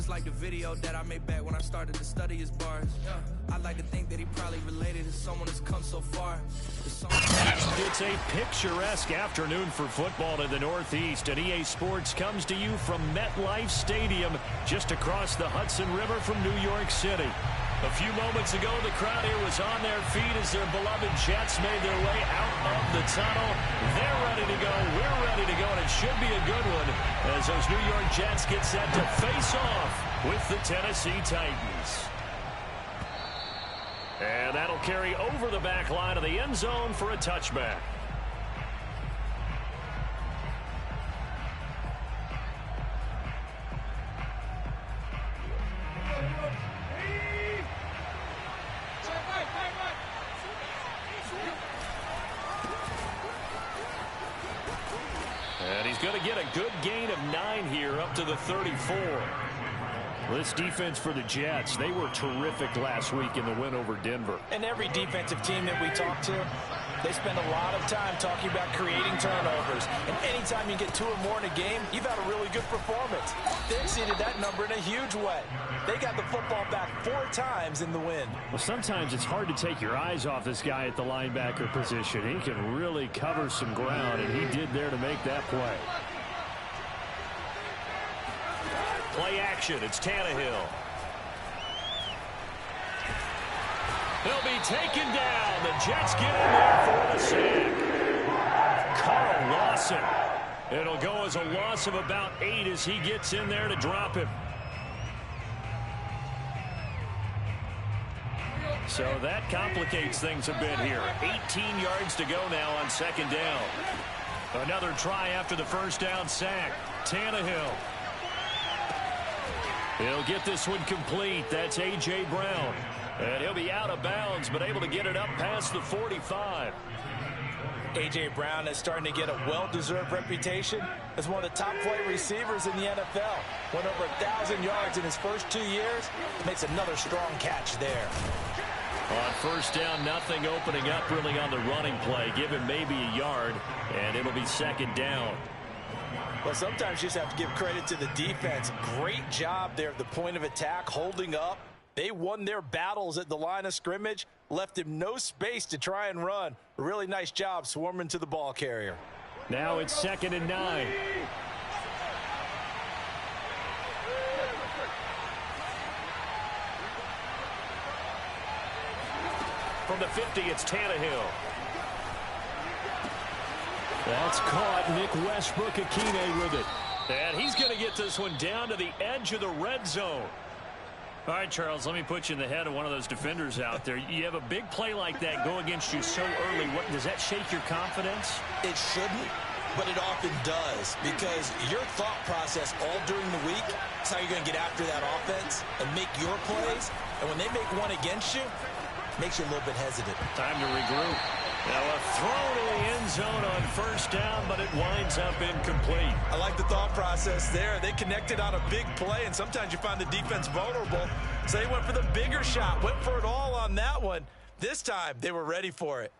just like the video that I made back when I started to study his bars. I like to think that he probably related to someone that's come so far. It's a picturesque afternoon for football in the Northeast, and EA Sports comes to you from MetLife Stadium, just across the Hudson River from New York City. A few moments ago, the crowd here was on their feet as their beloved Jets made their way out of the tunnel. They're ready to go. We're ready to go, and it should be a good one as those New York Jets get set to face off with the Tennessee Titans. And that'll carry over the back line of the end zone for a touchback. And he's going to get a good gain of 9 here up to the 34. This defense for the Jets, they were terrific last week in the win over Denver. And every defensive team that we talk to, they spend a lot of time talking about creating turnovers. And anytime you get 2 or more in a game, you've had a really good performance. They exceeded that number in a huge way. They got the football back 4 times in the win. Well, sometimes it's hard to take your eyes off this guy at the linebacker position. He can really cover some ground, and he did there to make that play. Play action. It's Tannehill. He'll be taken down. The Jets get in there for the sack. Carl Lawson. It'll go as a loss of about 8 as he gets in there to drop him. So that complicates things a bit here. 18 yards to go now on second down. Another try after the first down sack. Tannehill. He'll get this one complete. That's A.J. Brown. And he'll be out of bounds, but able to get it up past the 45. A.J. Brown is starting to get a well-deserved reputation as one of the top-play receivers in the NFL. Went over 1,000 yards in his first 2 years. Makes another strong catch there. On first down, nothing opening up really on the running play. Give him maybe a yard, and it'll be second down. Well, sometimes you just have to give credit to the defense. Great job there at the point of attack, holding up. They won their battles at the line of scrimmage, left him no space to try and run. A really nice job swarming to the ball carrier. Now it's 2nd and 9. From the 50, it's Tannehill. That's caught. Nick Westbrook-Akine with it. And he's going to get this one down to the edge of the red zone. All right, Charles, let me put you in the head of one of those defenders out there. You have a big play like that go against you so early. What, does that shake your confidence? It shouldn't, but it often does, because your thought process all during the week is how you're going to get after that offense and make your plays. And when they make one against you, it makes you a little bit hesitant. Time to regroup. Now a throw to the end zone on first down, but it winds up incomplete. I like the thought process there. They connected on a big play, and sometimes you find the defense vulnerable. So they went for the bigger shot, went for it all on that one. This time, they were ready for it.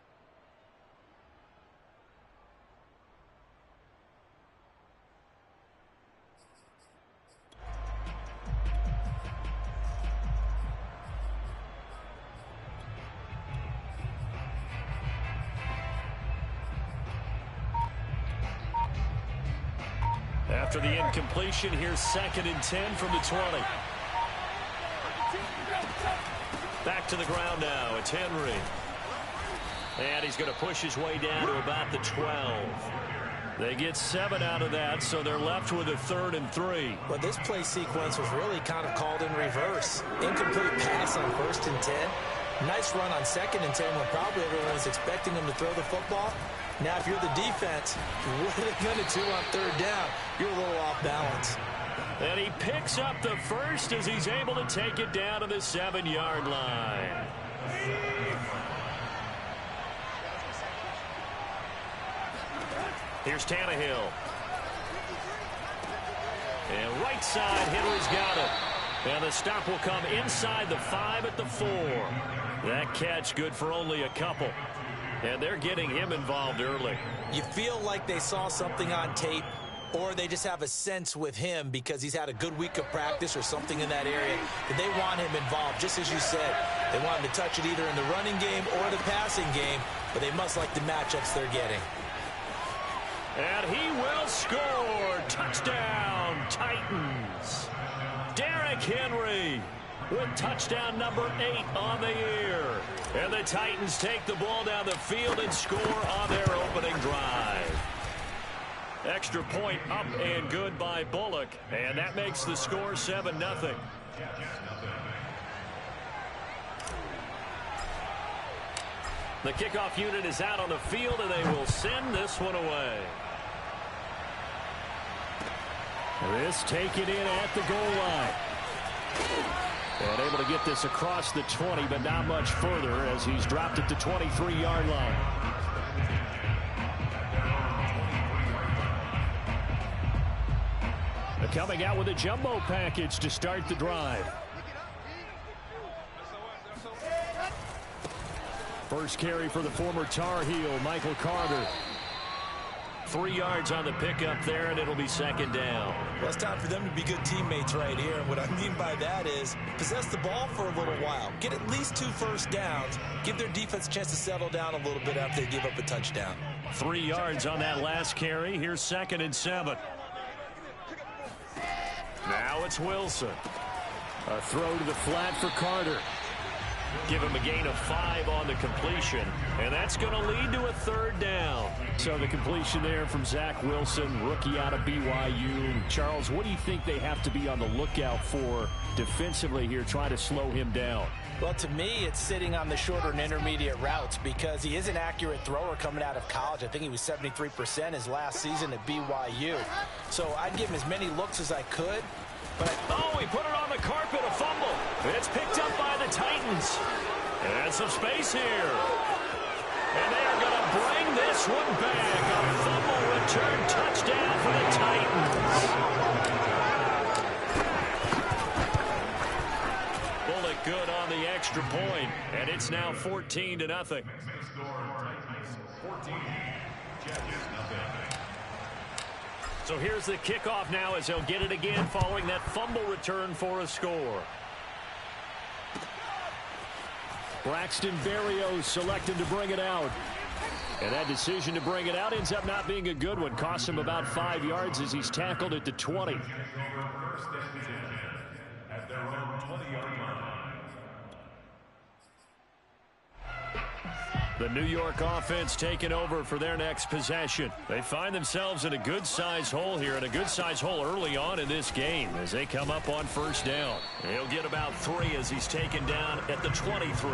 After the incompletion, here's 2nd and 10 from the 20. Back to the ground now. It's Henry. And he's going to push his way down to about the 12. They get 7 out of that, so they're left with a 3rd and 3. But this play sequence was really kind of called in reverse. Incomplete pass on 1st and 10. Nice run on 2nd and 10 when probably everyone's expecting him to throw the football. Now, if you're the defense, what are they going to do on 3rd down? You're a little off balance. And he picks up the first as he's able to take it down to the 7-yard line. Here's Tannehill. And right side, Henry's got it. And the stop will come inside the 5 at the 4. That catch good for only a couple. And they're getting him involved early. You feel like they saw something on tape or they just have a sense with him because he's had a good week of practice or something in that area that they want him involved. Just as you said, they want him to touch it either in the running game or the passing game, but they must like the matchups they're getting. And he will score. Touchdown, Titans. Derrick Henry with touchdown number 8 on the year. And the Titans take the ball down the field and score on their opening drive. Extra point up and good by Bullock. And that makes the score 7-0. The kickoff unit is out on the field, and they will send this one away. This taken in at the goal line. And able to get this across the 20, but not much further as he's dropped at the 23-yard line. Coming out with a jumbo package to start the drive. First carry for the former Tar Heel, Michael Carter. 3 yards on the pickup there, and it'll be second down. Well, it's time for them to be good teammates right here. And what I mean by that is possess the ball for a little while. Get at least 2 first downs. Give their defense a chance to settle down a little bit after they give up a touchdown. 3 yards on that last carry. Here's 2nd and 7. Now it's Wilson. A throw to the flat for Carter. Give him a gain of 5 on the completion, and that's going to lead to a 3rd down. So the completion there from Zach Wilson, rookie out of BYU. Charles, what do you think they have to be on the lookout for defensively here, trying to slow him down? Well, to me, it's sitting on the shorter and intermediate routes because he is an accurate thrower coming out of college. I think he was 73% his last season at BYU. So I'd give him as many looks as I could. But he put it on the carpet, a fumble. It's picked up by the Titans. And some space here. And they are going to bring this one back. A fumble return touchdown for the Titans. Bullock good on the extra point, and it's now 14-0. So here's the kickoff now as he'll get it again following that fumble return for a score. Braxton Berrios selected to bring it out. And that decision to bring it out ends up not being a good one. Cost him about 5 yards as he's tackled at the 20. At their own 20-yard line. The New York offense taking over for their next possession. They find themselves in a good-sized hole here, and a good-sized hole early on in this game as they come up on 1st down. He'll get about 3 as he's taken down at the 23.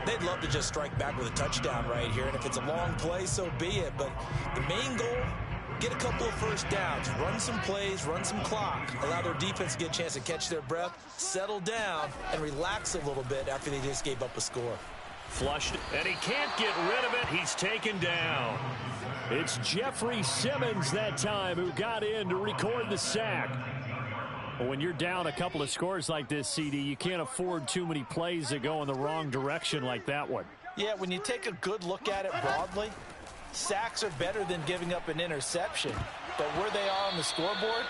They'd love to just strike back with a touchdown right here, and if it's a long play, so be it. But the main goal, get a couple of first downs, run some plays, run some clock, allow their defense to get a chance to catch their breath, settle down, and relax a little bit after they just gave up a score. Flushed, and he can't get rid of it. He's taken down. It's Jeffrey Simmons that time who got in to record the sack. Well, when you're down a couple of scores like this, CD, you can't afford too many plays that go in the wrong direction like that one. Yeah, when you take a good look at it broadly, sacks are better than giving up an interception. But where they are on the scoreboard,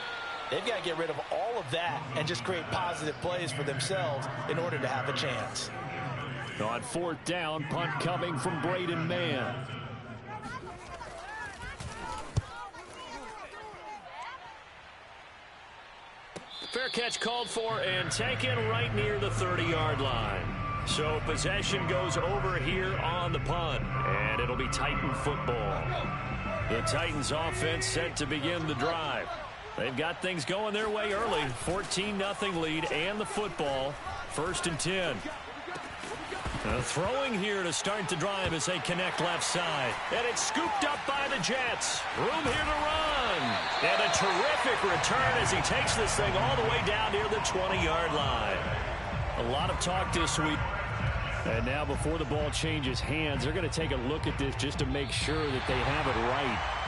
they've got to get rid of all of that and just create positive plays for themselves in order to have a chance. On 4th down, punt coming from Braden Mann. Fair catch called for and taken right near the 30-yard line. So possession goes over here on the punt, and it'll be Titan football. The Titans offense set to begin the drive. They've got things going their way early. 14-0 lead and the football. 1st and 10. Throwing here to start the drive as they connect left side. And it's scooped up by the Jets. Room here to run. And a terrific return as he takes this thing all the way down near the 20-yard line. A lot of talk this week. And now before the ball changes hands, they're going to take a look at this just to make sure that they have it right.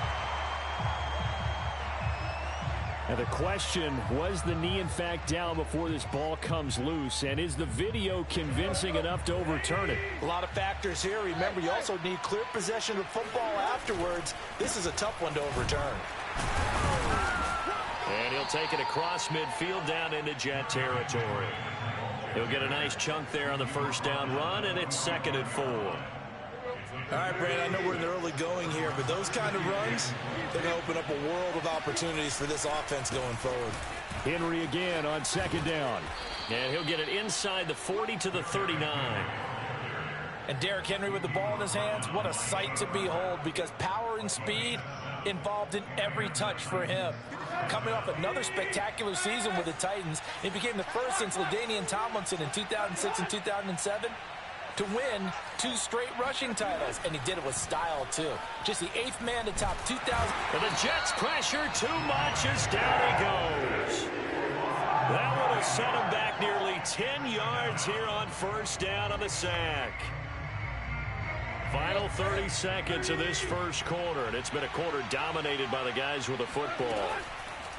And the question, was the knee in fact down before this ball comes loose? And is the video convincing enough to overturn it? A lot of factors here. Remember, you also need clear possession of football afterwards. This is a tough one to overturn. And he'll take it across midfield down into Jet territory. He'll get a nice chunk there on the first down run, and it's 2nd and 4. All right, Brad, I know we're in the early going here, but those kind of runs, they're going to open up a world of opportunities for this offense going forward. Henry again on 2nd down. And he'll get it inside the 40 to the 39. And Derrick Henry with the ball in his hands, what a sight to behold, because power and speed involved in every touch for him. Coming off another spectacular season with the Titans, he became the first since LaDainian Tomlinson in 2006 and 2007 to win 2 straight rushing titles, and he did it with style, too. Just the 8th man to top 2,000. But the Jets pressure too much as down he goes. That would have set him back nearly 10 yards here on first down on the sack. Final 30 seconds of this first quarter, and it's been a quarter dominated by the guys with the football.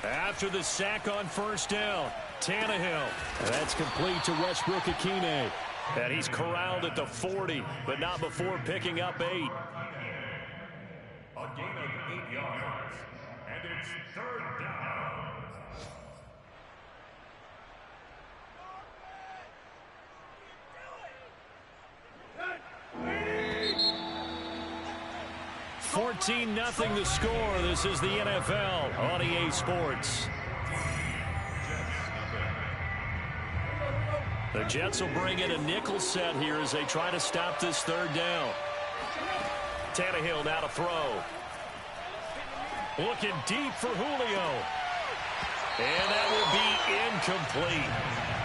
After the sack on first down, Tannehill. That's complete to Westbrook-Ikhine. And he's corralled at the 40, but not before picking up 8. A gain of 8 yards, and it's 3rd down. $14-0 the score. This is the NFL on EA Sports. The Jets will bring in a nickel set here as they try to stop this 3rd down. Tannehill now to throw. Looking deep for Julio. And that will be incomplete.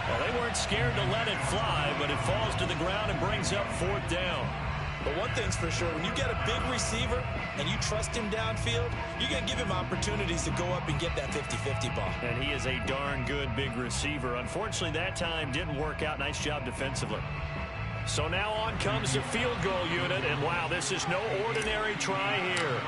Well, they weren't scared to let it fly, but it falls to the ground and brings up 4th down. But one thing's for sure, when you get a big receiver and you trust him downfield, you're going to give him opportunities to go up and get that 50-50 ball. And he is a darn good big receiver. Unfortunately, that time didn't work out. Nice job defensively. So now on comes the field goal unit, and wow, this is no ordinary try here.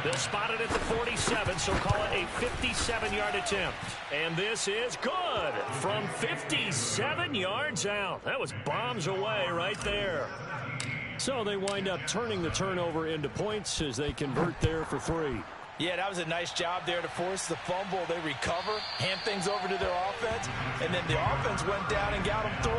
They'll spot it at the 47, so call it a 57-yard attempt. And this is good from 57 yards out. That was bombs away right there. So they wind up turning the turnover into points as they convert there for 3. Yeah, that was a nice job there to force the fumble. They recover, hand things over to their offense, and then the offense went down and got them 3.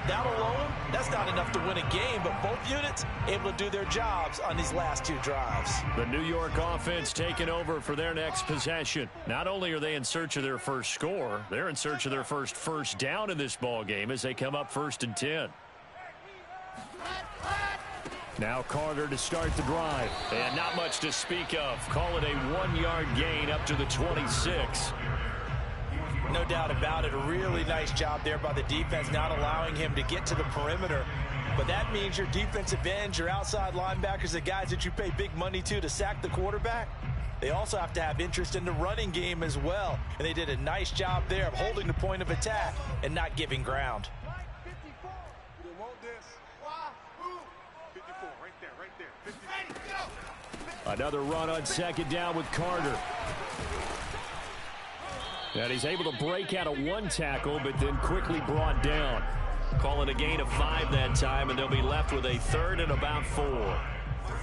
That alone, that's not enough to win a game, but both units able to do their jobs on these last 2 drives. The New York offense taking over for their next possession. Not only are they in search of their first score, they're in search of their first down in this ball game as they come up 1st and 10. Now Carter to start the drive. And not much to speak of. Call it a 1-yard gain up to the 26. No doubt about it. A really nice job there by the defense, not allowing him to get to the perimeter. But that means your defensive ends, your outside linebackers, the guys that you pay big money to sack the quarterback, they also have to have interest in the running game as well. And they did a nice job there of holding the point of attack and not giving ground. Another run on 2nd down with Carter. And he's able to break out of 1 tackle, but then quickly brought down. Call it a gain of 5 that time, and they'll be left with a 3rd and about 4.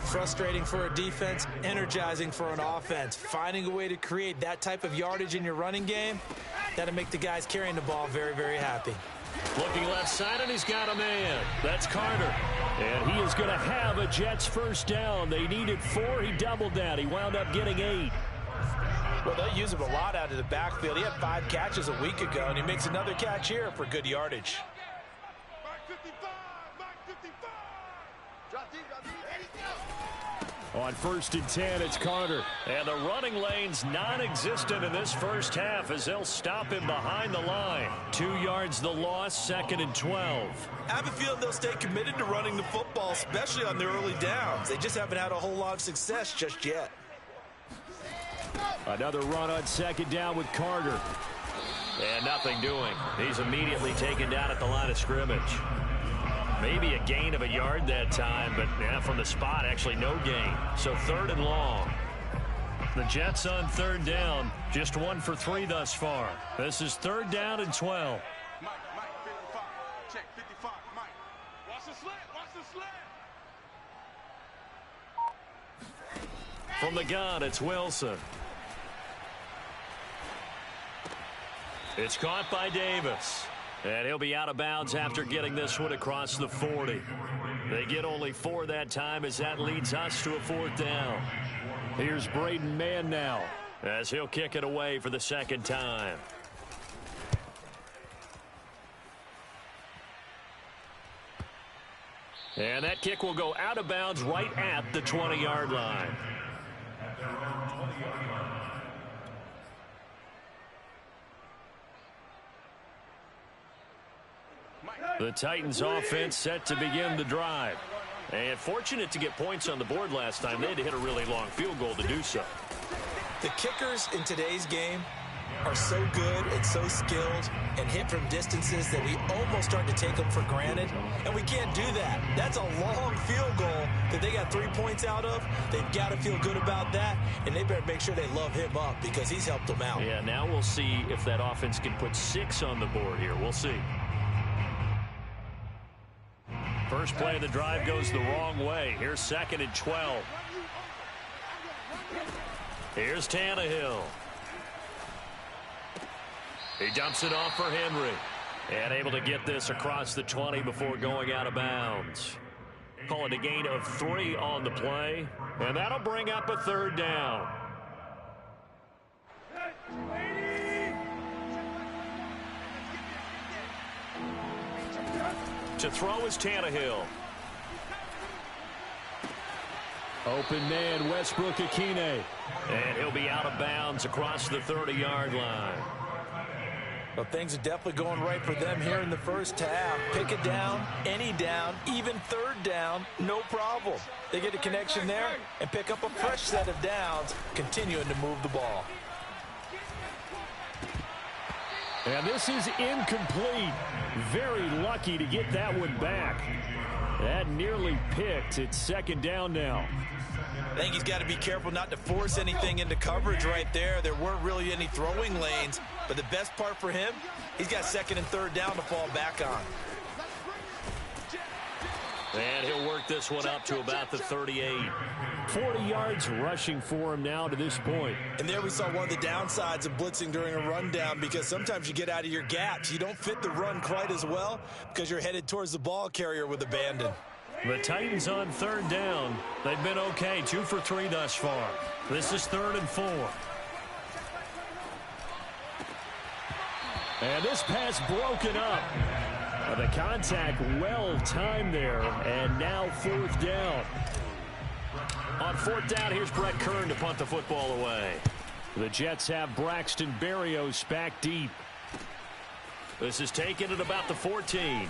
Frustrating for a defense, energizing for an offense. Finding a way to create that type of yardage in your running game, that'll make the guys carrying the ball very, very happy. Looking left side, and he's got a man. That's Carter. And he is going to have a Jets first down. They needed 4. He doubled that. He wound up getting 8. Well, they use him a lot out of the backfield. He had 5 catches a week ago, and he makes another catch here for good yardage. On 1st and 10, it's Carter. And the running lane's non-existent in this first half as they'll stop him behind the line. 2 yards the loss, 2nd and 12. I have a feeling they'll stay committed to running the football, especially on their early downs. They just haven't had a whole lot of success just yet. Another run on 2nd down with Carter. And nothing doing. He's immediately taken down at the line of scrimmage. Maybe a gain of a yard that time, but from the spot, actually no gain. So 3rd and long. The Jets on 3rd down, just 1 for 3 thus far. This is 3rd down and 12. Mike, 55. Check 55, Mike. Watch the slant, watch the slant. From the gun, it's Wilson. It's caught by Davis. And he'll be out of bounds after getting this one across the 40. They get only 4 that time as that leads us to a 4th down. Here's Braden Mann now as he'll kick it away for the 2nd time. And that kick will go out of bounds right at the 20-yard line. The Titans offense set to begin the drive. And fortunate to get points on the board last time. They had to hit a really long field goal to do so. The kickers in today's game are so good and so skilled and hit from distances that we almost start to take them for granted. And we can't do that. That's a long field goal that they got 3 points out of. They've got to feel good about that. And they better make sure they love him up because he's helped them out. Yeah, now we'll see if that offense can put 6 on the board here. We'll see. First play of the drive goes the wrong way. Here's 2nd and 12. Here's Tannehill. He dumps it off for Henry. And able to get this across the 20 before going out of bounds. Call it a gain of 3 on the play. And that'll bring up a 3rd down. To throw is Tannehill. Open man, Westbrook-Akine. And he'll be out of bounds across the 30-yard line. Well, things are definitely going right for them here in the first half. Pick it down, any down, even 3rd down, no problem. They get a connection there and pick up a fresh set of downs, continuing to move the ball. And this is incomplete. Very lucky to get that one back. That nearly picked. It's 2nd down now. I think he's got to be careful not to force anything into coverage right there. There weren't really any throwing lanes, but the best part for him, he's got 2nd and 3rd down to fall back on. And he'll work this one up to about the 38. 40 yards rushing for him now to this point. And there we saw one of the downsides of blitzing during a rundown, because sometimes you get out of your gaps. You don't fit the run quite as well because you're headed towards the ball carrier with abandon. The Titans on 3rd down. They've been okay, 2 for 3 thus far. This is 3rd and 4. And this pass broken up. The contact well timed there, and now 4th down. On 4th down, here's Brett Kern to punt the football away. The Jets have Braxton Berrios back deep. This is taken at about the 14.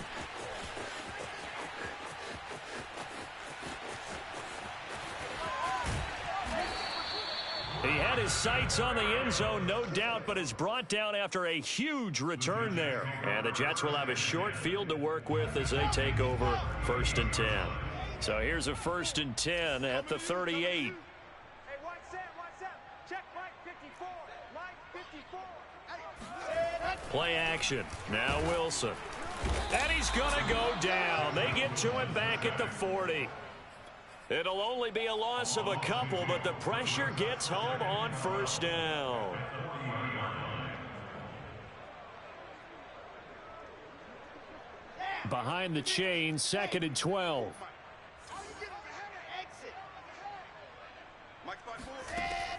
He had his sights on the end zone, no doubt, but is brought down after a huge return there. And the Jets will have a short field to work with as they take over 1st and 10. So here's a 1st and 10 at the 38. Hey, one set. Check Mike 54. Mike 54. Play action. Now Wilson. And he's going to go down. They get to him back at the 40. It'll only be a loss of a couple, but the pressure gets home on 1st down. Behind the chain, 2nd and 12.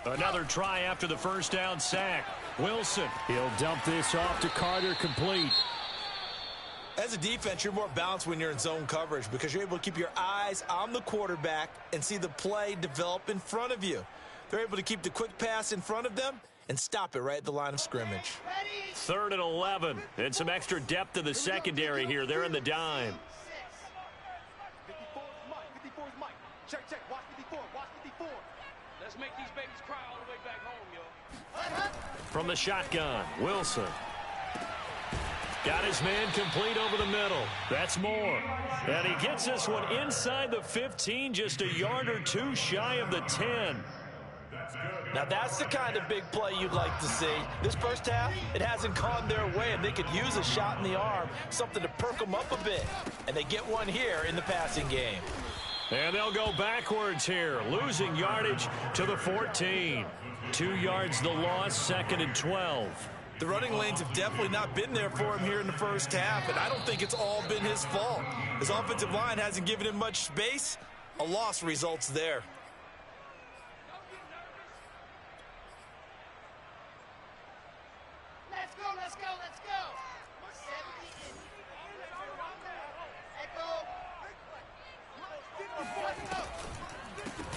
Another try after the 1st down sack. Wilson, he'll dump this off to Carter, complete. As a defense, you're more balanced when you're in zone coverage because you're able to keep your eyes on the quarterback and see the play develop in front of you. They're able to keep the quick pass in front of them and stop it right at the line of scrimmage. 3rd and 11, and some extra depth to the secondary here. They're in the dime. 54 is Mike. 54 is Mike. Check. Watch 54. Watch 54. Let's make these babies cry all the way back home, yo. From the shotgun, Wilson. Got his man complete over the middle. That's more. And he gets this one inside the 15, just a yard or 2 shy of the 10. Now that's the kind of big play you'd like to see. This first half, it hasn't gone their way, and they could use a shot in the arm, something to perk them up a bit. And they get one here in the passing game. And they'll go backwards here, losing yardage to the 14. 2 yards the loss, 2nd and 12. The running lanes have definitely not been there for him here in the first half, and I don't think it's all been his fault. His offensive line hasn't given him much space. A loss results there. Let's go, let's go, let's go.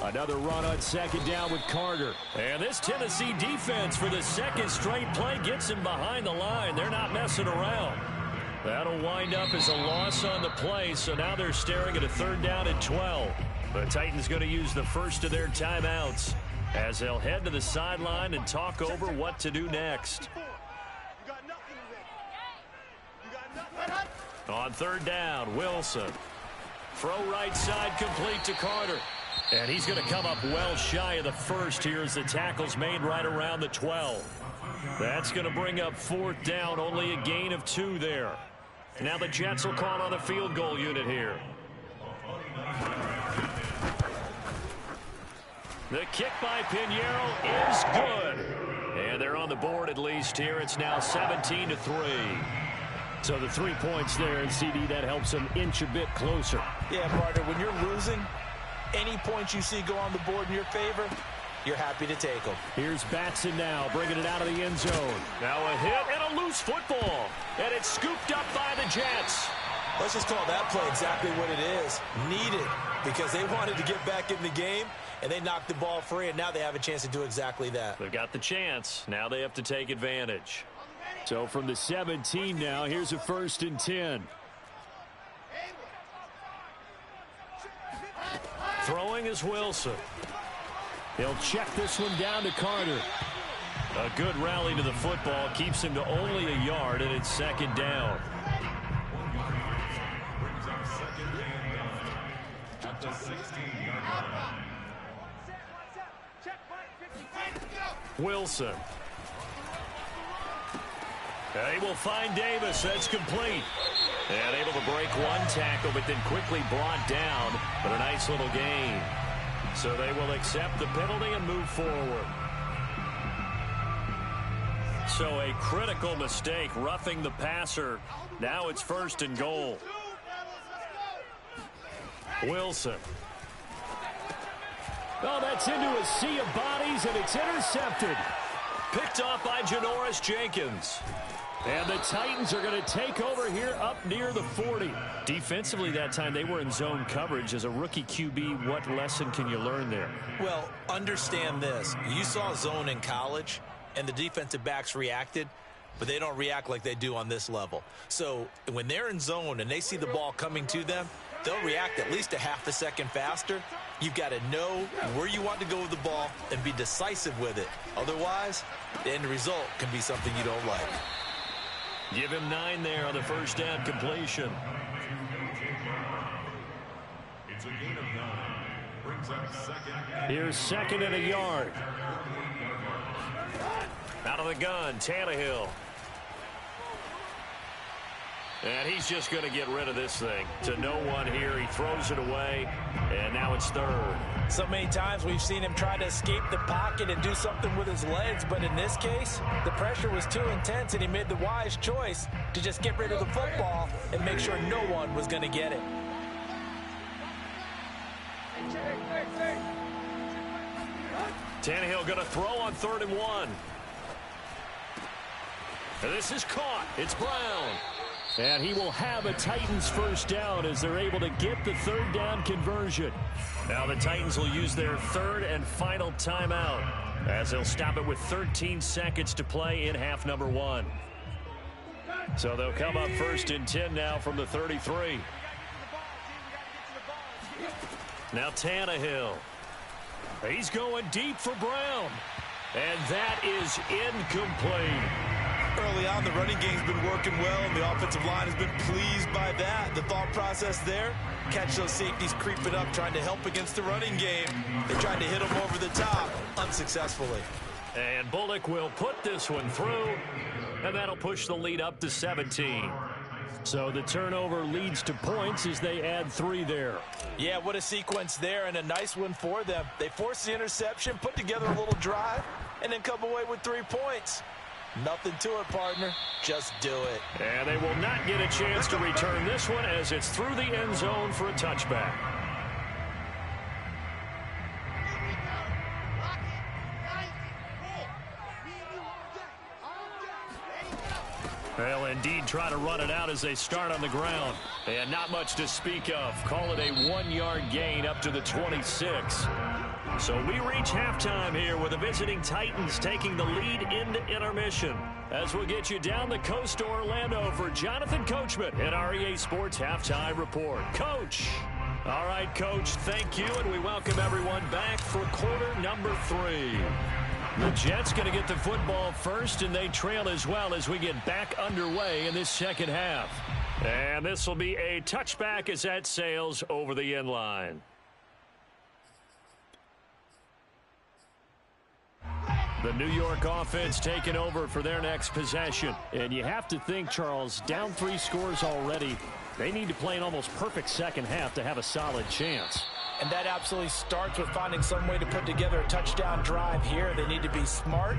Another run on second down with Carter. And this Tennessee defense for the second straight play gets him behind the line. They're not messing around. That'll wind up as a loss on the play, so now they're staring at a 3rd down and 12. The Titans going to use the first of their timeouts as they'll head to the sideline and talk over what to do next. On 3rd down, Wilson. Throw right side complete to Carter. And he's going to come up well shy of the first here as the tackle's made right around the 12. That's going to bring up 4th down, only a gain of 2 there. Now the Jets will call on the field goal unit here. The kick by Pinheiro is good. And they're on the board at least here. It's now 17-3. So the 3 points there, and CD, that helps them inch a bit closer. Yeah, partner, when you're losing, any points you see go on the board in your favor, you're happy to take them. Here's Batson now, bringing it out of the end zone. Now a hit and a loose football. And it's scooped up by the Jets. Let's just call that play exactly what it is. Needed, because they wanted to get back in the game, and they knocked the ball free, and now they have a chance to do exactly that. They've got the chance. Now they have to take advantage. So from the 17 now, here's a 1st and 10. Throwing is Wilson. He'll check this one down to Carter. A good rally to the football keeps him to only a yard, and it's 2nd down. Wilson. He will find Davis. That's complete. And able to break one tackle, but then quickly brought down. But a nice little gain. So they will accept the penalty and move forward. So a critical mistake, roughing the passer. Now it's 1st and goal. Wilson. Oh, that's into a sea of bodies, and it's intercepted. Picked off by Janoris Jenkins. And the Titans are going to take over here up near the 40. Defensively that time, they were in zone coverage. As a rookie QB, what lesson can you learn there? Well, understand this. You saw zone in college, and the defensive backs reacted, but they don't react like they do on this level. So when they're in zone and they see the ball coming to them, they'll react at least a half a second faster. You've got to know where you want to go with the ball and be decisive with it. Otherwise, the end result can be something you don't like. Give him 9 there on the 1st down completion. It's a gain of 9. Brings up 2nd. Here's 2nd and a yard. Out of the gun, Tannehill. And he's just going to get rid of this thing. To no one here. He throws it away, and now it's 3rd. So many times we've seen him try to escape the pocket and do something with his legs, but in this case, the pressure was too intense, and he made the wise choice to just get rid of the football and make sure no one was going to get it. Tannehill going to throw on 3rd and 1. And this is caught. It's Brown. And he will have a Titans 1st down as they're able to get the 3rd down conversion. Now the Titans will use their 3rd and final timeout as they'll stop it with 13 seconds to play in half number 1. So they'll come up 1st and 10 now from the 33. Now Tannehill. He's going deep for Brown. And that is incomplete. Early on, the running game's been working well, and the offensive line has been pleased by that. The thought process there, catch those safeties creeping up, trying to help against the running game. They tried to hit them over the top, unsuccessfully. And Bullock will put this one through, and that'll push the lead up to 17. So the turnover leads to points as they add 3 there. Yeah, what a sequence there, and a nice one for them. They force the interception, put together a little drive, and then come away with 3 points. Nothing to it, partner. Just do it. And they will not get a chance to return this one as it's through the end zone for a touchback. They'll indeed try to run it out as they start on the ground. And not much to speak of. Call it a 1-yard gain up to the 26. So we reach halftime here with the visiting Titans taking the lead into intermission. As we'll get you down the coast to Orlando for Jonathan Coachman in our EA Sports Halftime Report. Coach. All right, Coach, thank you, and we welcome everyone back for quarter number 3. The Jets going to get the football first, and they trail as well as we get back underway in this second half. And this will be a touchback as that sails over the end line. The New York offense taking over for their next possession. And you have to think, Charles, down 3 scores already. They need to play an almost perfect second half to have a solid chance. And that absolutely starts with finding some way to put together a touchdown drive here. They need to be smart,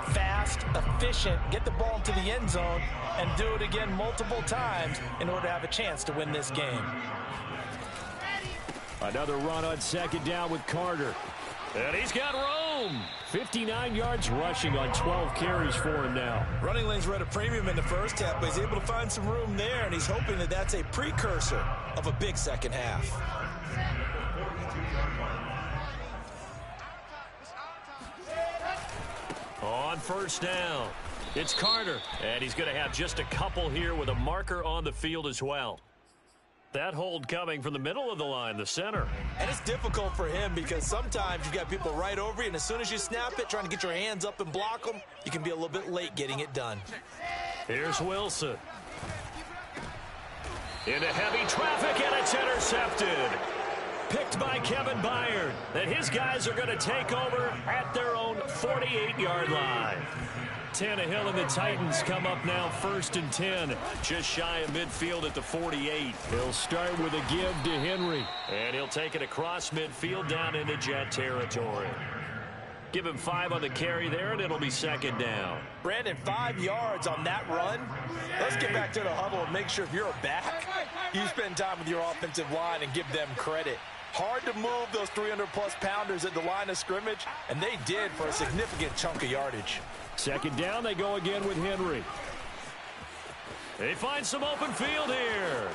fast, efficient, get the ball into the end zone, and do it again multiple times in order to have a chance to win this game. Another run on second down with Carter. And he's got room. 59 yards rushing on 12 carries for him now. Running lanes were at a premium in the first half, but he's able to find some room there, and he's hoping that that's a precursor of a big second half. On first down, it's Carter. And he's going to have just a couple here with a marker on the field as well. That hold coming from the middle of the line, the center. And it's difficult for him because sometimes you've got people right over you, and as soon as you snap it, trying to get your hands up and block them, you can be a little bit late getting it done. Here's Wilson. Into heavy traffic, and it's intercepted. Picked by Kevin Byard. That his guys are going to take over at their own 48-yard line. Tannehill and the Titans come up now 1st and 10, just shy of midfield at the 48. He'll start with a give to Henry, and he'll take it across midfield down into Jet territory. Give him 5 on the carry there, and it'll be second down. Brandon, 5 yards on that run. Let's get back to the huddle and make sure if you're a back, you spend time with your offensive line and give them credit. Hard to move those 300-plus pounders at the line of scrimmage, and they did for a significant chunk of yardage. Second down, they go again with Henry. They find some open field here.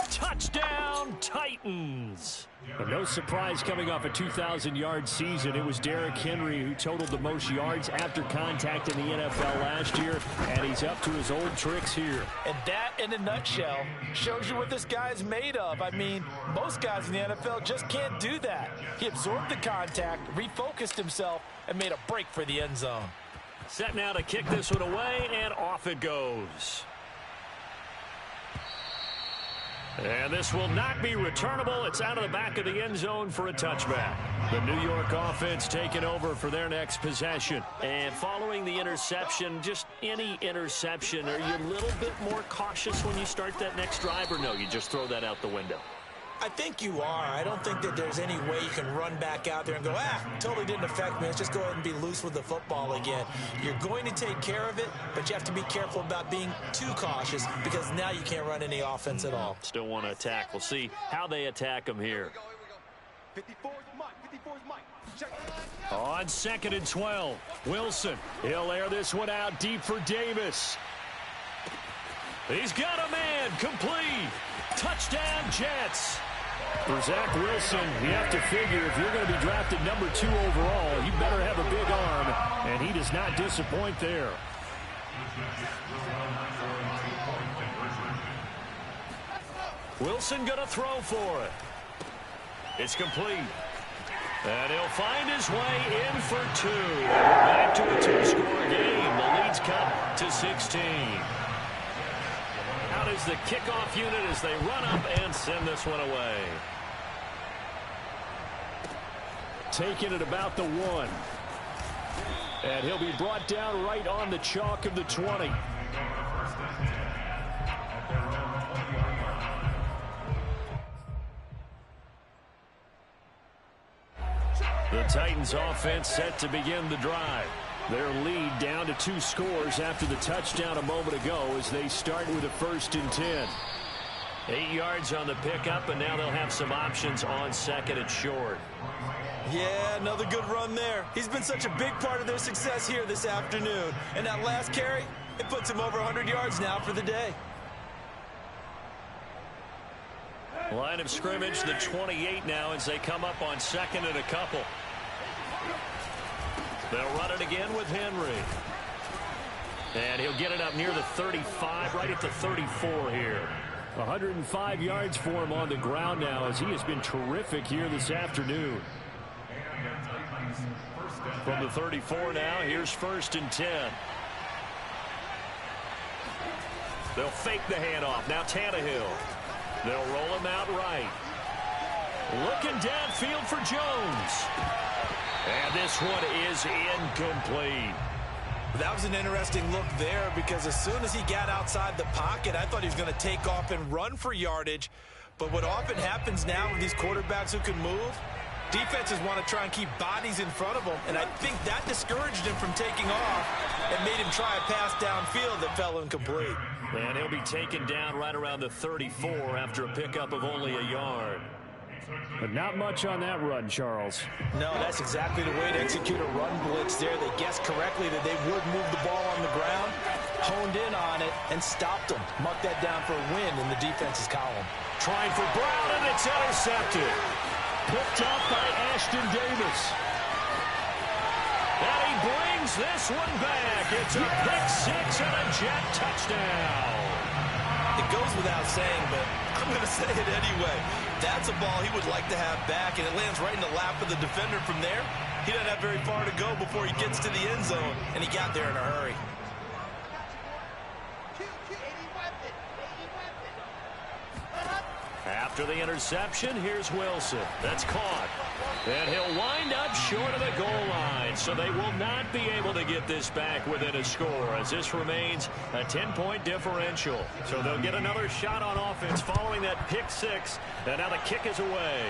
Touchdown, Titans. But no surprise coming off a 2,000-yard season. It was Derrick Henry who totaled the most yards after contact in the NFL last year, and he's up to his old tricks here. And that, in a nutshell, shows you what this guy's made of. I mean, most guys in the NFL just can't do that. He absorbed the contact, refocused himself, and made a break for the end zone. Set now to kick this one away, and off it goes. And this will not be returnable. It's out of the back of the end zone for a touchback. The New York offense taking over for their next possession. And following the interception, just any interception, are you a little bit more cautious when you start that next drive, or no, you just throw that out the window? I think you are. I don't think that there's any way you can run back out there and go, totally didn't affect me. Let's just go ahead and be loose with the football again. You're going to take care of it, but you have to be careful about being too cautious because now you can't run any offense at all. Still want to attack. We'll see how they attack them here. 54's Mike. On 2nd and 12, Wilson. He'll air this one out deep for Davis. He's got a man, complete. Touchdown, Jets. For Zach Wilson, you have to figure if you're going to be drafted number 2 overall, you better have a big arm, and he does not disappoint there. Wilson going to throw for it. It's complete. And he'll find his way in for 2. Back to a 2-score game. The lead's cut to 16. Out is the kickoff unit as they run up and send this one away. Taking it about the 1. And he'll be brought down right on the chalk of the 20. The Titans offense set to begin the drive. Their lead down to 2 scores after the touchdown a moment ago as they start with a 1st and 10. 8 yards on the pickup, and now they'll have some options on 2nd and short. Yeah, another good run there. He's been such a big part of their success here this afternoon. And that last carry, it puts him over 100 yards now for the day. Line of scrimmage, the 28 now as they come up on 2nd and a couple. They'll run it again with Henry. And he'll get it up near the 35, right at the 34 here. 105 yards for him on the ground now as he has been terrific here this afternoon. From the 34 now, here's 1st and 10. They'll fake the handoff. Now Tannehill. They'll roll him out right. Looking downfield for Jones. And this one is incomplete. That was an interesting look there because as soon as he got outside the pocket, I thought he was going to take off and run for yardage. But what often happens now with these quarterbacks who can move, defenses want to try and keep bodies in front of them. And I think that discouraged him from taking off and made him try a pass downfield that fell incomplete. And he'll be taken down right around the 34 after a pickup of only a yard. But not much on that run, Charles. No, that's exactly the way to execute a run blitz there. They guessed correctly that they would move the ball on the ground, honed in on it, and stopped them. Marked that down for a win in the defense's column. Trying for Brown, and it's intercepted. Picked up by Ashton Davis. And he brings this one back. It's a pick 6 and a jet touchdown. It goes without saying, but I'm going to say it anyway. That's a ball he would like to have back, and it lands right in the lap of the defender from there. He doesn't have very far to go before he gets to the end zone, and he got there in a hurry. After the interception, here's Wilson. That's caught. And he'll wind up short of the goal line, so they will not be able to get this back within a score as this remains a 10-point differential. So they'll get another shot on offense following that pick 6, and now the kick is away.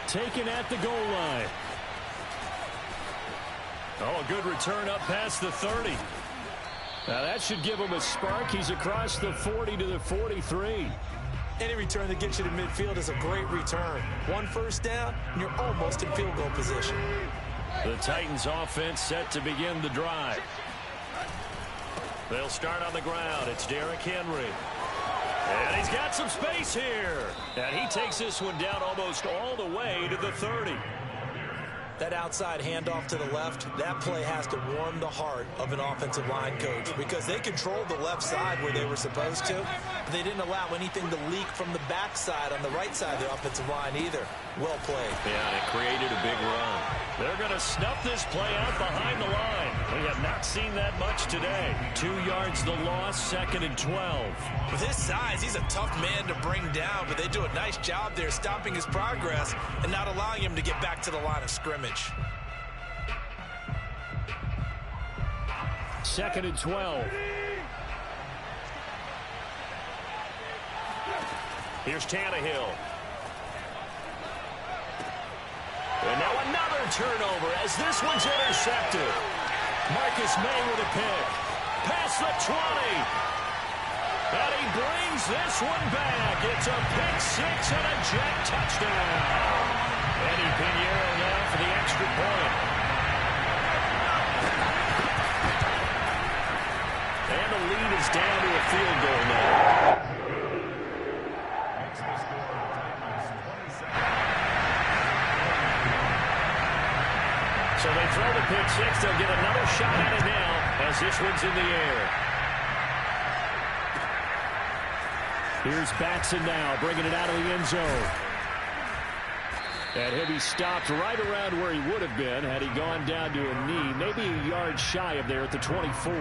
Taken at the goal line. Oh, a good return up past the 30. Now that should give him a spark. He's across the 40 to the 43. Any return that gets you to midfield is a great return. 1 first down, and you're almost in field goal position. The Titans offense set to begin the drive. They'll start on the ground. It's Derrick Henry. And he's got some space here. And he takes this one down almost all the way to the 30. That outside handoff to the left, that play has to warm the heart of an offensive line coach because they controlled the left side where they were supposed to, but they didn't allow anything to leak from the backside on the right side of the offensive line either. Well played. Yeah, and it created a big run. They're going to snuff this play out behind the line. We have not seen that much today. 2 yards the loss, 2nd and 12. With his size, he's a tough man to bring down, but they do a nice job there stopping his progress and not allowing him to get back to the line of scrimmage. 2nd and 12. Here's Tannehill. And now another turnover as this one's intercepted. Marcus May with a pick. Past the 20. And he brings this one back. It's a pick 6 and a jet touchdown. Eddie Pinheiro now for the extra point. And the lead is down to a field goal now. So they throw the pick 6. They'll get another shot at it now as this one's in the air. Here's Batson now bringing it out of the end zone. And he'll be stopped right around where he would have been had he gone down to a knee, maybe a yard shy of there at the 24.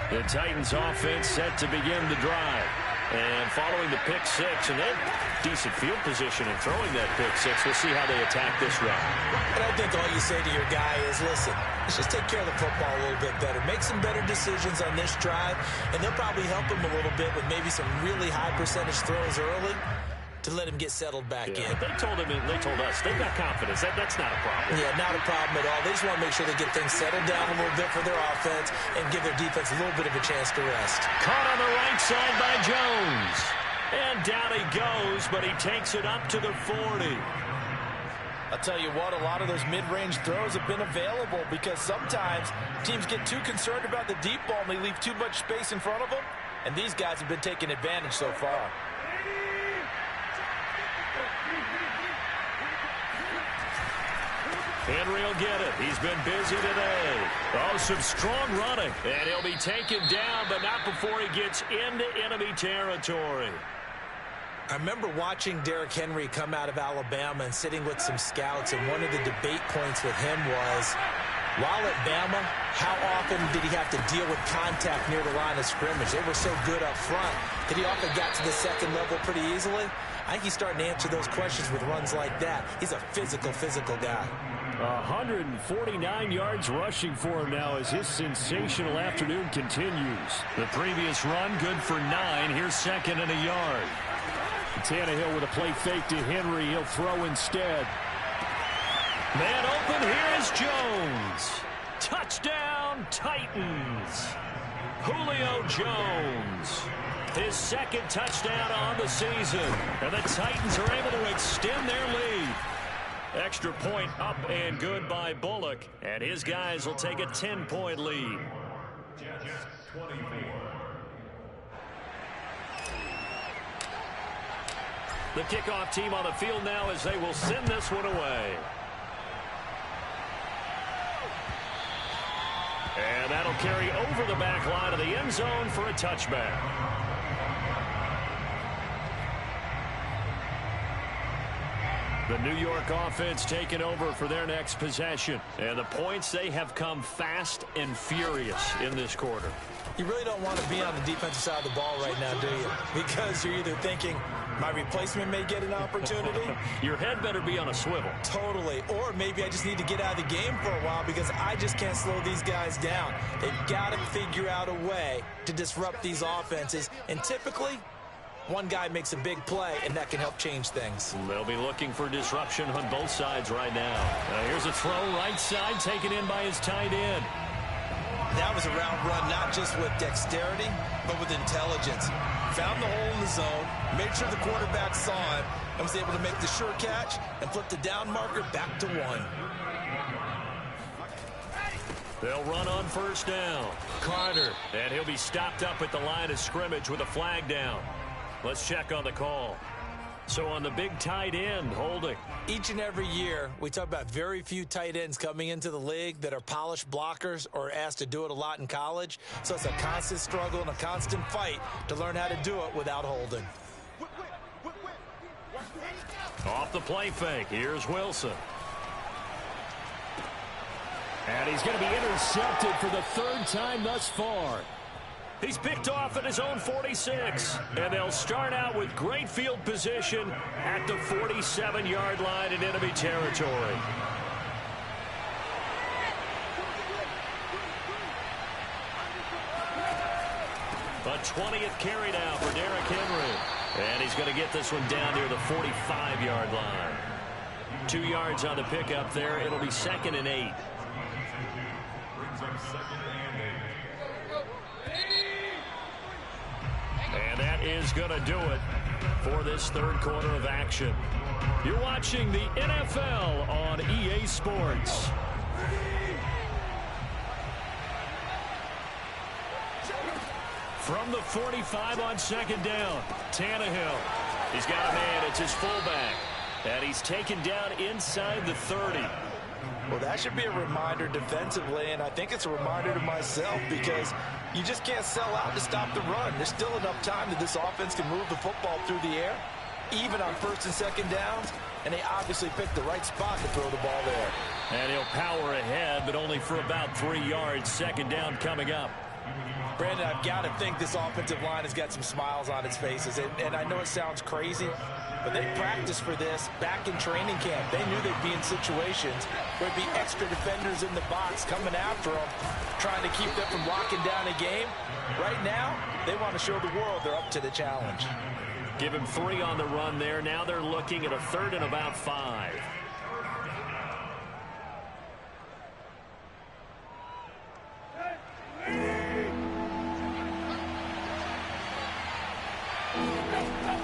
The Titans offense set to begin the drive. And following the pick 6, and then decent field position in throwing that pick 6. We'll see how they attack this run. And I think all you say to your guy is, listen, let's just take care of the football a little bit better. Make some better decisions on this drive, and they'll probably help him a little bit with maybe some really high percentage throws early to to let him get settled back in. They told us they've got confidence. That's not a problem. Yeah, not a problem at all. They just want to make sure they get things settled down a little bit for their offense and give their defense a little bit of a chance to rest. Caught on the right side by Jones. And down he goes, but he takes it up to the 40. I'll tell you what, a lot of those mid-range throws have been available because sometimes teams get too concerned about the deep ball and they leave too much space in front of them. And these guys have been taking advantage so far. Henry will get it. He's been busy today. Oh, some strong running. And he'll be taken down, but not before he gets into enemy territory. I remember watching Derrick Henry come out of Alabama and sitting with some scouts, and one of the debate points with him was, while at Bama, how often did he have to deal with contact near the line of scrimmage? They were so good up front that he often got to the second level pretty easily. I think he's starting to answer those questions with runs like that. He's a physical guy. 149 yards rushing for him now as his sensational afternoon continues. The previous run, good for 9. Here's second and a yard. Tannehill with a play fake to Henry. He'll throw instead. Man open. Here is Jones. Touchdown, Titans. Julio Jones. His second touchdown on the season. And the Titans are able to extend their lead. Extra point up and good by Bullock. And his guys will take a 10-point lead. Jets 24. The kickoff team on the field now as they will send this one away. And that'll carry over the back line of the end zone for a touchback. The New York offense taking over for their next possession. And the points, they have come fast and furious in this quarter. You really don't want to be on the defensive side of the ball right now, do you? Because you're either thinking, my replacement may get an opportunity. Your head better be on a swivel. Totally. Or maybe I just need to get out of the game for a while because I just can't slow these guys down. They've got to figure out a way to disrupt these offenses. And typically, one guy makes a big play, and that can help change things. They'll be looking for disruption on both sides right now. Here's a throw right side taken in by his tight end. That was a route run not just with dexterity, but with intelligence. Found the hole in the zone, made sure the quarterback saw it, and was able to make the sure catch and flip the down marker back to 1. They'll run on first down. Carter, and he'll be stopped up at the line of scrimmage with a flag down. Let's check on the call. So on the big tight end, holding. Each and every year, we talk about very few tight ends coming into the league that are polished blockers or asked to do it a lot in college. So it's a constant struggle and a constant fight to learn how to do it without holding. Off the play fake, here's Wilson. And he's going to be intercepted for the third time thus far. He's picked off at his own 46. And they'll start out with great field position at the 47-yard line in enemy territory. A 20th carry now for Derrick Henry. And he's going to get this one down near the 45-yard line. 2 yards on the pickup there. It'll be second and 8. Brings up second and 8. And that is going to do it for this third quarter of action. You're watching the NFL on EA Sports. From the 45 on second down, Tannehill. He's got a man. It's his fullback. And he's taken down inside the 30. Well, that should be a reminder defensively, and I think it's a reminder to myself because you just can't sell out to stop the run. There's still enough time that this offense can move the football through the air, even on first and second downs, and they obviously picked the right spot to throw the ball there. And he'll power ahead, but only for about 3 yards. Second down coming up. Brandon, I've got to think this offensive line has got some smiles on its faces. And I know it sounds crazy, but they practiced for this back in training camp. They knew they'd be in situations where there'd be extra defenders in the box coming after them, trying to keep them from locking down a game. Right now, they want to show the world they're up to the challenge. Give him 3 on the run there. Now they're looking at a 3rd and about 5.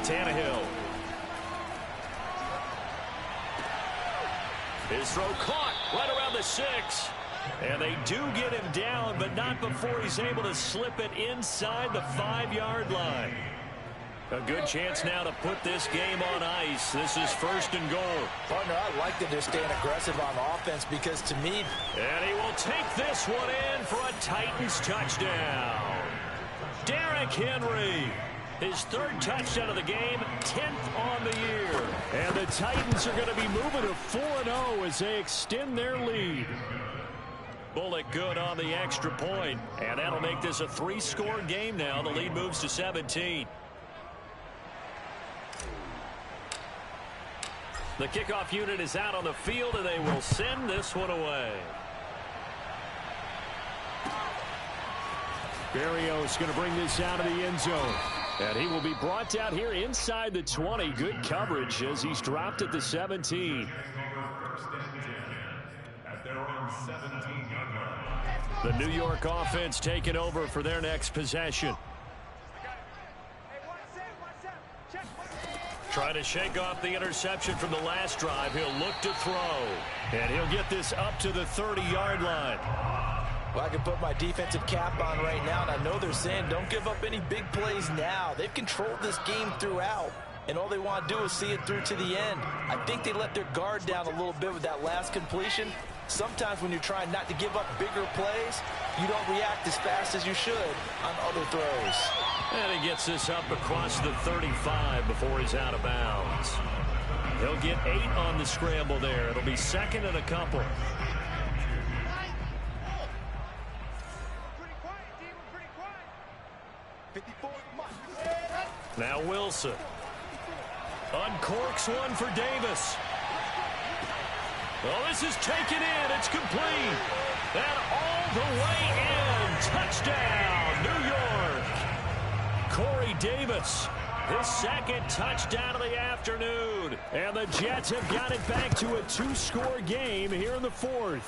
Tannehill. His throw caught right around the 6. And they do get him down, but not before he's able to slip it inside the 5-yard line. A good chance now to put this game on ice. This is 1st and goal. Partner, I like that they're staying aggressive on offense because to me... And he will take this one in for a Titans touchdown. Derrick Henry. His 3rd touchdown of the game, 10th on the year. And the Titans are going to be moving to 4-0 as they extend their lead. Bullock good on the extra point. And that'll make this a 3-score game now. The lead moves to 17. The kickoff unit is out on the field, and they will send this one away. Berrios going to bring this out of the end zone. And he will be brought down here inside the 20. Good coverage as he's dropped at the 17. The New York offense taking over for their next possession. Trying to shake off the interception from the last drive. He'll look to throw. And he'll get this up to the 30-yard line. Well, I can put my defensive cap on right now, and I know they're saying don't give up any big plays now. They've controlled this game throughout, and all they want to do is see it through to the end. I think they let their guard down a little bit with that last completion. Sometimes when you're trying not to give up bigger plays, you don't react as fast as you should on other throws. And he gets this up across the 35 before he's out of bounds. He'll get 8 on the scramble there. It'll be 2nd and a couple. Now Wilson. Uncorks one for Davis. Well, this is taken in. It's complete. And all the way in. Touchdown, New York. Corey Davis, his 2nd touchdown of the afternoon. And the Jets have got it back to a 2-score game here in the 4th.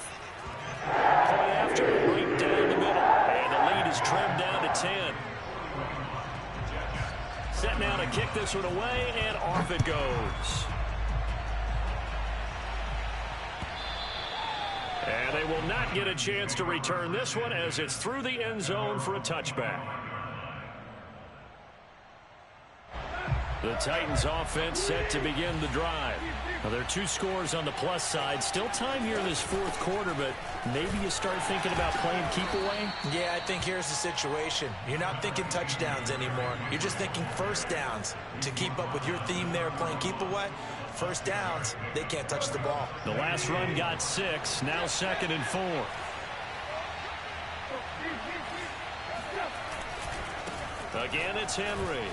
Point after, right down the middle. And the lead is trimmed down to 10. Set now to kick this one away, and off it goes. And they will not get a chance to return this one as it's through the end zone for a touchback. The Titans offense set to begin the drive. Now, there are 2 scores on the plus side. Still time here in this 4th quarter, but maybe you start thinking about playing keep away? Yeah, I think here's the situation. You're not thinking touchdowns anymore. You're just thinking first downs. To keep up with your theme there, playing keep away, first downs, they can't touch the ball. The last run got 6, now 2nd and 4. Again, it's Henry.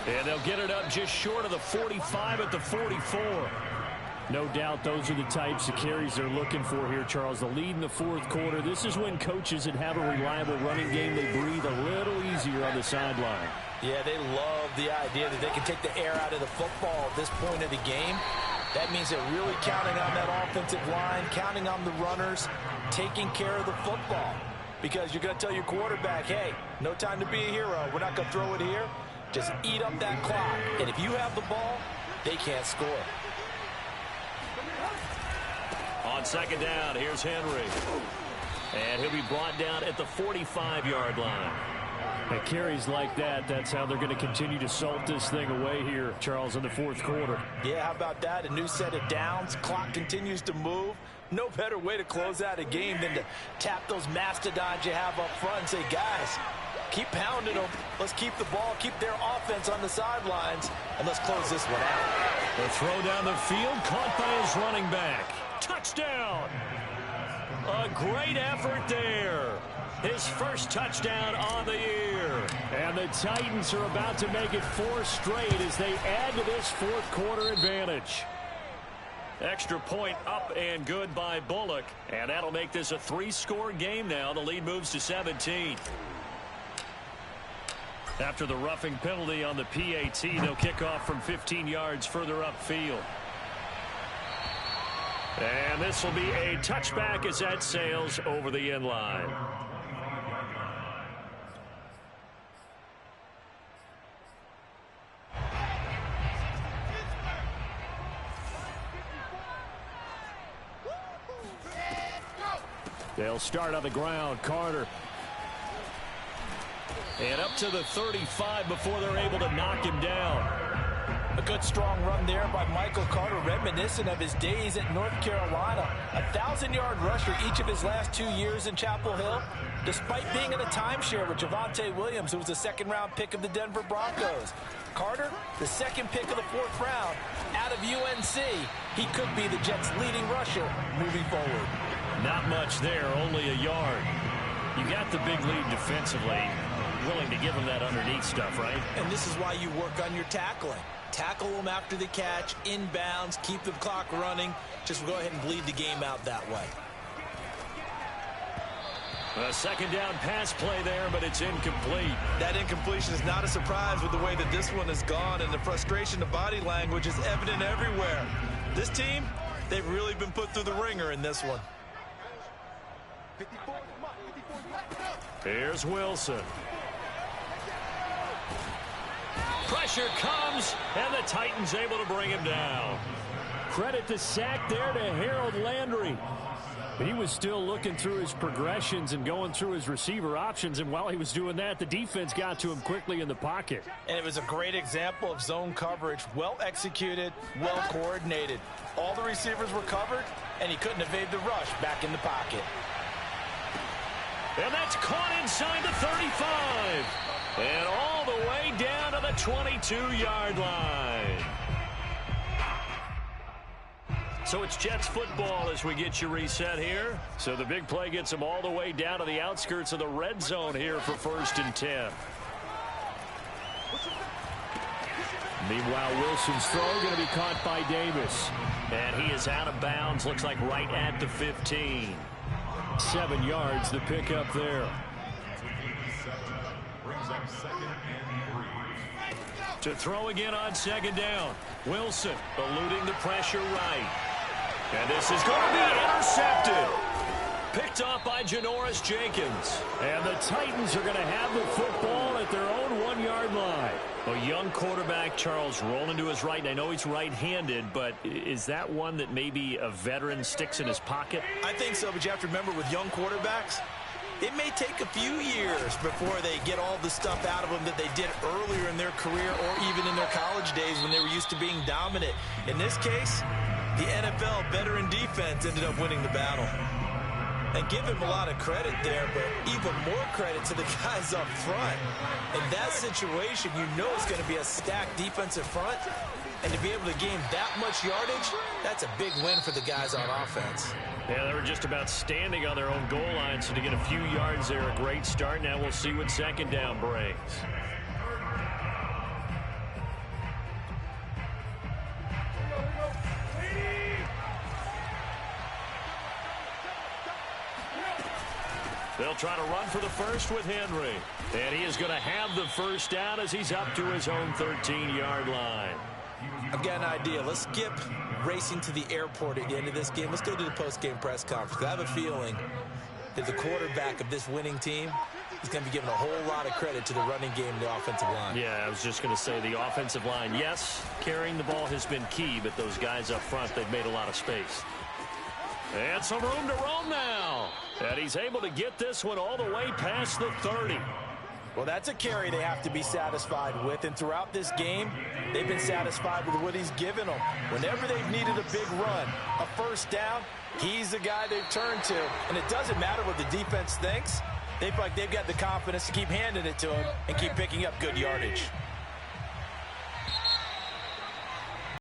And they'll get it up just short of the 45 at the 44. No doubt those are the types of carries they're looking for here, Charles. The lead in the 4th quarter. This is when coaches that have a reliable running game, they breathe a little easier on the sideline. Yeah, they love the idea that they can take the air out of the football at this point of the game. That means they're really counting on that offensive line, counting on the runners, taking care of the football. Because you're going to tell your quarterback, hey, no time to be a hero. We're not going to throw it here. Just eat up that clock. And if you have the ball, they can't score. On 2nd down, here's Henry. And he'll be brought down at the 45-yard line. At carries like that, that's how they're going to continue to salt this thing away here, Charles, in the 4th quarter. Yeah, how about that? A new set of downs. Clock continues to move. No better way to close out a game than to tap those mastodons you have up front and say, guys, keep pounding them. Let's keep the ball, keep their offense on the sidelines, and let's close this one out. The throw down the field, caught by his running back. Touchdown! A great effort there. His first touchdown on the year. And the Titans are about to make it 4 straight as they add to this fourth quarter advantage. Extra point up and good by Bullock. And that'll make this a 3-score game now. The lead moves to 17. After the roughing penalty on the PAT, they'll kick off from 15 yards further upfield. And this will be a touchback as that sails over the end line. They'll start on the ground. Carter. And up to the 35 before they're able to knock him down. A good strong run there by Michael Carter, reminiscent of his days at North Carolina. A 1,000-yard rusher each of his last 2 years in Chapel Hill, despite being in a timeshare with Javonte Williams, who was a second-round pick of the Denver Broncos. Carter, the second pick of the 4th round out of UNC. He could be the Jets' leading rusher moving forward. Not much there, only a yard. You got the big lead defensively, willing to give him that underneath stuff, right? And this is why you work on your tackling. Tackle them after the catch, inbounds, keep the clock running. Just go ahead and bleed the game out that way. A second down pass play there, but it's incomplete. That incompletion is not a surprise with the way that this one has gone, and the frustration of body language is evident everywhere. This team, they've really been put through the ringer in this one. Here's Wilson. Pressure comes, and the Titans able to bring him down. Credit the sack there to Harold Landry. He was still looking through his progressions and going through his receiver options, and while he was doing that, the defense got to him quickly in the pocket. And it was a great example of zone coverage. Well executed, well coordinated. All the receivers were covered, and he couldn't evade the rush back in the pocket. And that's caught inside the 35. And all the way down to the 22-yard line. So it's Jets football as we get you reset here. So the big play gets them all the way down to the outskirts of the red zone here for 1st and 10. Meanwhile, Wilson's throw going to be caught by Davis. And he is out of bounds, looks like right at the 15. 7 yards, the pickup there. To throw again on 2nd down. Wilson eluding the pressure right. And this is going to be intercepted. Picked off by Janoris Jenkins. And the Titans are going to have the football at their own 1-yard line. A young quarterback, Charles, rolling to his right. And I know he's right-handed, but is that one that maybe a veteran sticks in his pocket? I think so, but you have to remember with young quarterbacks, it may take a few years before they get all the stuff out of them that they did earlier in their career or even in their college days when they were used to being dominant. In this case, the NFL veteran defense ended up winning the battle. And give him a lot of credit there, but even more credit to the guys up front. In that situation, you know it's going to be a stacked defensive front. And to be able to gain that much yardage, that's a big win for the guys on offense. Yeah, they were just about standing on their own goal line, so to get a few yards there, a great start. Now we'll see what 2nd down brings. They'll try to run for the first with Henry. And he is going to have the first down as he's up to his own 13-yard line. I've got an idea. Let's skip racing to the airport at the end of this game. Let's go to the post-game press conference. I have a feeling that the quarterback of this winning team is going to be given a whole lot of credit to the running game and the offensive line. Yeah, I was just going to say the offensive line, yes, carrying the ball has been key, but those guys up front, they've made a lot of space. And some room to roam now. And he's able to get this one all the way past the 30. Well, that's a carry they have to be satisfied with. And throughout this game, they've been satisfied with what he's given them. Whenever they've needed a big run, a first down, he's the guy they've turned to. And it doesn't matter what the defense thinks. They feel like they've got the confidence to keep handing it to him and keep picking up good yardage.